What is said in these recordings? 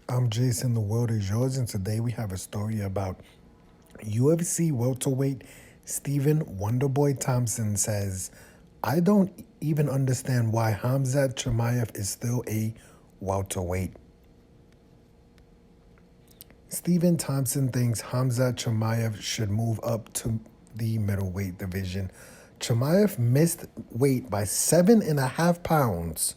I'm Jason. The world is yours, and today we have a story about UFC welterweight Stephen Wonderboy Thompson says, "I don't even understand why Khamzat Chimaev is still a welterweight." Stephen Thompson thinks Khamzat Chimaev should move up to the middleweight division. Chimaev missed weight by 7.5 pounds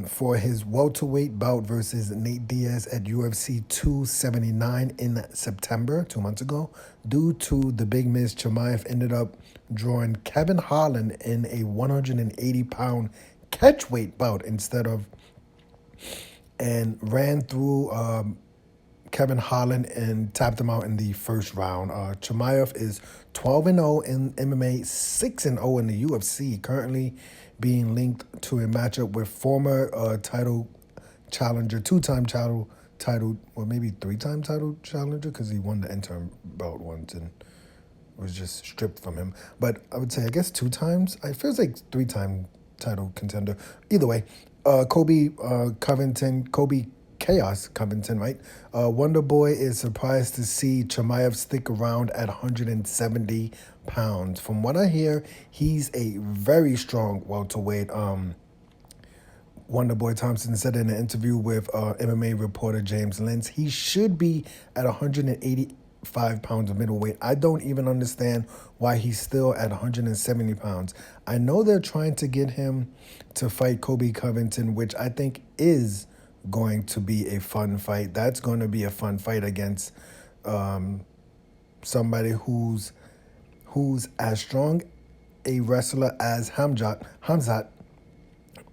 for his welterweight bout versus Nate Diaz at UFC 279 in September, 2 months ago. Due to the big miss, Chimaev ended up drawing Kevin Holland in a 180-pound catchweight bout instead of, and ran through Kevin Holland and tapped him out in the first round. Chimaev is 12-0 in MMA, 6-0 in the UFC, currently being linked to a matchup with former title challenger, two-time title, or maybe three-time title challenger, because he won the interim belt once and was just stripped from him. But I would say, I guess 2 times. It feels like 3-time title contender. Either way, Kobe Chaos Covington, right? Wonder Boy is surprised to see Chimaev stick around at 170 pounds. From what I hear, he's a very strong welterweight. Wonderboy Thompson said in an interview with MMA reporter James Lentz, he should be at 185 pounds of middleweight. I don't even understand why he's still at 170 pounds. I know they're trying to get him to fight Kobe Covington, which I think is going to be a fun fight. That's going to be a fun fight against somebody who's as strong a wrestler as Hamzat.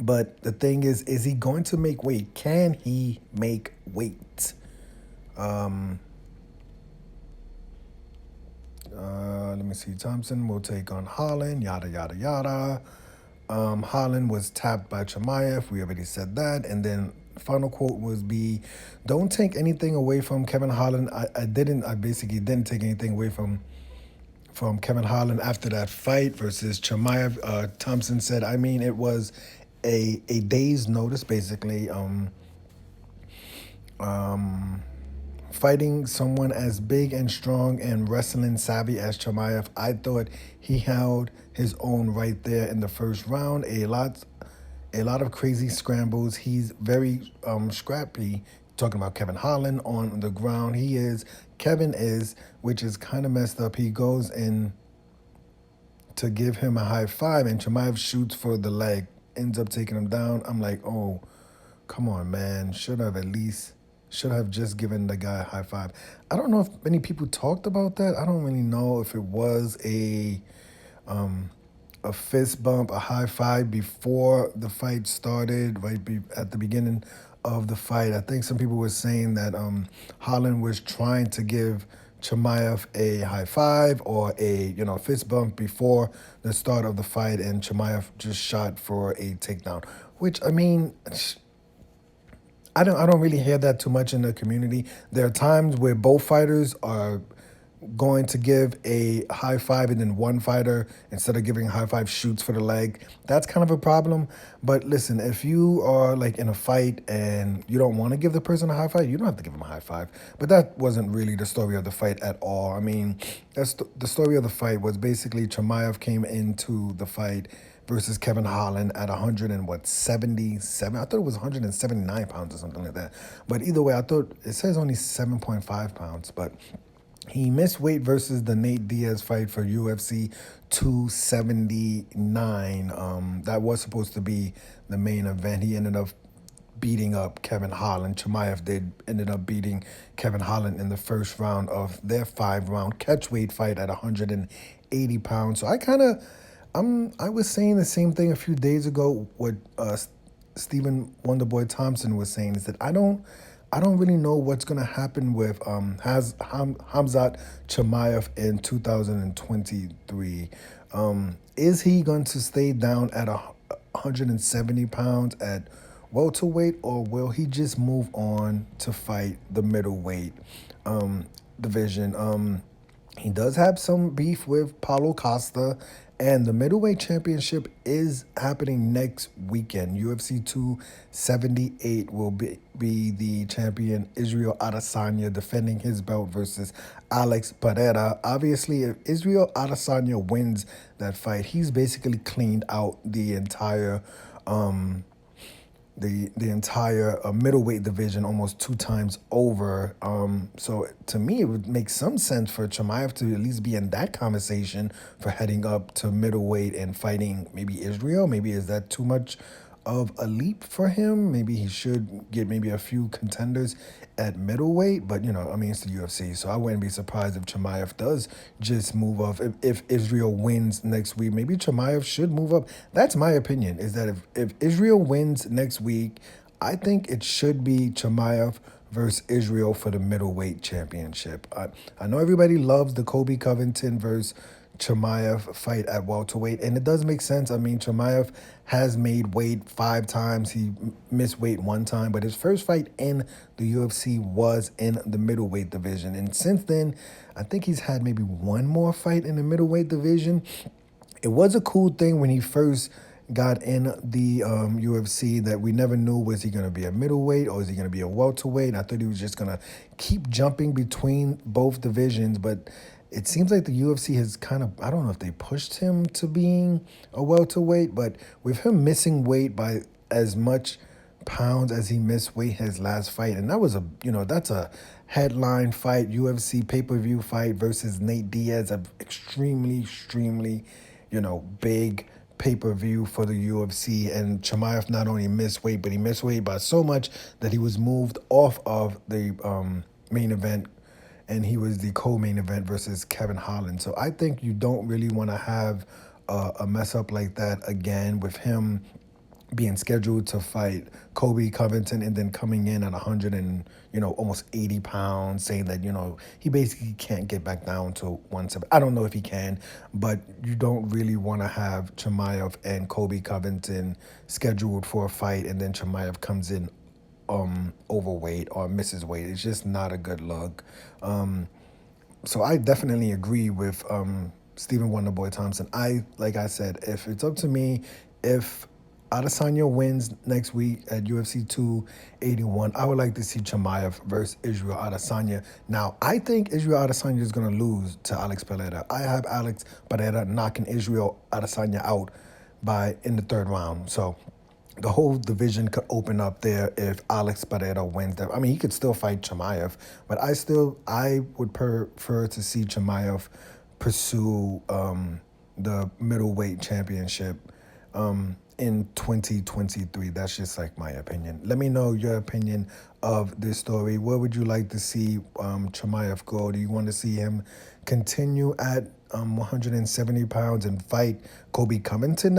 But the thing is he going to make weight? Can he make weight? Let me see. Thompson will take on Holland, yada, yada, yada. Holland was tapped by Chimaev. We already said that. And then final quote was be, "Don't take anything away from Kevin Holland." I basically didn't take anything away from Kevin Holland after that fight versus Chimaev. Thompson said, I mean, it was a day's notice, basically. Fighting someone as big and strong and wrestling savvy as Chimaev, I thought he held his own right there in the first round. A lot of crazy scrambles. He's very scrappy. Talking about Kevin Holland on the ground, Kevin is, which is kind of messed up. He goes in to give him a high five, and Chimaev shoots for the leg, ends up taking him down. I'm like, oh, come on, man. Should have just given the guy a high five. I don't know if many people talked about that. I don't really know if it was a fist bump, a high five before the fight started, right at the beginning of the fight. I think some people were saying that Holland was trying to give Chimaev a high five or a fist bump before the start of the fight, and Chimaev just shot for a takedown. Which, I mean, I don't really hear that too much in the community. There are times where both fighters are going to give a high five, and then one fighter, instead of giving a high five, shoots for the leg. That's kind of a problem. But listen, if you are like in a fight and you don't want to give the person a high five, you don't have to give them a high five. But that wasn't really the story of the fight at all. I mean, the story of the fight was basically Chimaev came into the fight versus Kevin Holland at 177. I thought it was 179 pounds or something like that. But either way, I thought it says only 7.5 pounds. But he missed weight versus the Nate Diaz fight for UFC 279. That was supposed to be the main event. He ended up beating up Kevin Holland. Chimaev ended up beating Kevin Holland in the first round of their 5-round catchweight fight at 180 pounds. So I was saying the same thing a few days ago. What Stephen Wonderboy Thompson was saying is that I don't really know what's going to happen with Khamzat Chimaev in 2023. Is he going to stay down at 170 pounds at welterweight, or will he just move on to fight the middleweight division? He does have some beef with Paulo Costa And the middleweight championship is happening next weekend. UFC 278 will be the champion Israel Adesanya defending his belt versus Alex Pereira. Obviously, if Israel Adesanya wins that fight, he's basically cleaned out the entire middleweight division almost two times over. So to me, it would make some sense for Chimaev to at least be in that conversation for heading up to middleweight and fighting maybe Israel. Maybe is that too much of a leap for him? Maybe he should get maybe a few contenders at middleweight, but I mean, it's the UFC, so I wouldn't be surprised if Chimaev does just move up. If Israel wins next week, maybe Chimaev should move up. That's my opinion, is that if Israel wins next week, I think it should be Chimaev versus Israel for the middleweight championship. I know everybody loves the Colby Covington versus Chimaev fight at welterweight, and it does make sense. I mean, Chimaev has made weight 5 times. He missed weight 1 time, but his first fight in the UFC was in the middleweight division. And since then, I think he's had maybe 1 more fight in the middleweight division. It was a cool thing when he first got in the UFC that we never knew, was he going to be a middleweight or is he going to be a welterweight? I thought he was just going to keep jumping between both divisions, but it seems like the UFC has kind of, I don't know if they pushed him to being a welterweight, but with him missing weight by as much pounds as he missed weight his last fight, and that was that's a headline fight, UFC pay-per-view fight versus Nate Diaz, an extremely, big pay-per-view for the UFC. And Chimaev not only missed weight, but he missed weight by so much that he was moved off of the main event, and he was the co-main event versus Kevin Holland. So I think you don't really want to have a mess up like that again with him being scheduled to fight Colby Covington and then coming in at 100 and, almost 80 pounds, saying that, he basically can't get back down to 170. I don't know if he can, but you don't really want to have Chimaev and Colby Covington scheduled for a fight and then Chimaev comes in overweight or misses weight. It's just not a good look. So I definitely agree with Stephen Wonderboy Thompson. Like I said, if it's up to me, if Adesanya wins next week at UFC 281, I would like to see Chimaev versus Israel Adesanya. Now, I think Israel Adesanya is going to lose to Alex Pereira. I have Alex Pereira knocking Israel Adesanya out in the 3rd round. So the whole division could open up there if Alex Pereira wins that. I mean, he could still fight Chimaev, but I would prefer to see Chimaev pursue the middleweight championship in 2023. That's just like my opinion. Let me know your opinion of this story. Where would you like to see Chimaev go? Do you want to see him continue at 170 pounds and fight Colby Covington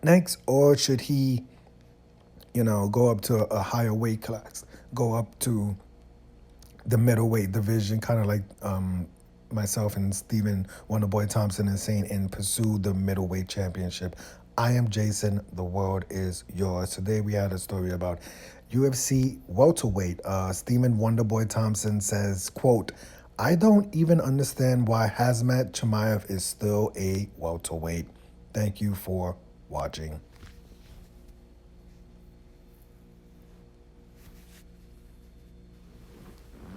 next, or should he, go up to a higher weight class, go up to the middleweight division, kind of like myself and Stephen Wonderboy Thompson is saying, and pursue the middleweight championship? I am Jason. The world is yours. Today we had a story about UFC welterweight. Stephen Wonderboy Thompson says, quote, "I don't even understand why Khamzat Chimaev is still a welterweight." Thank you for watching.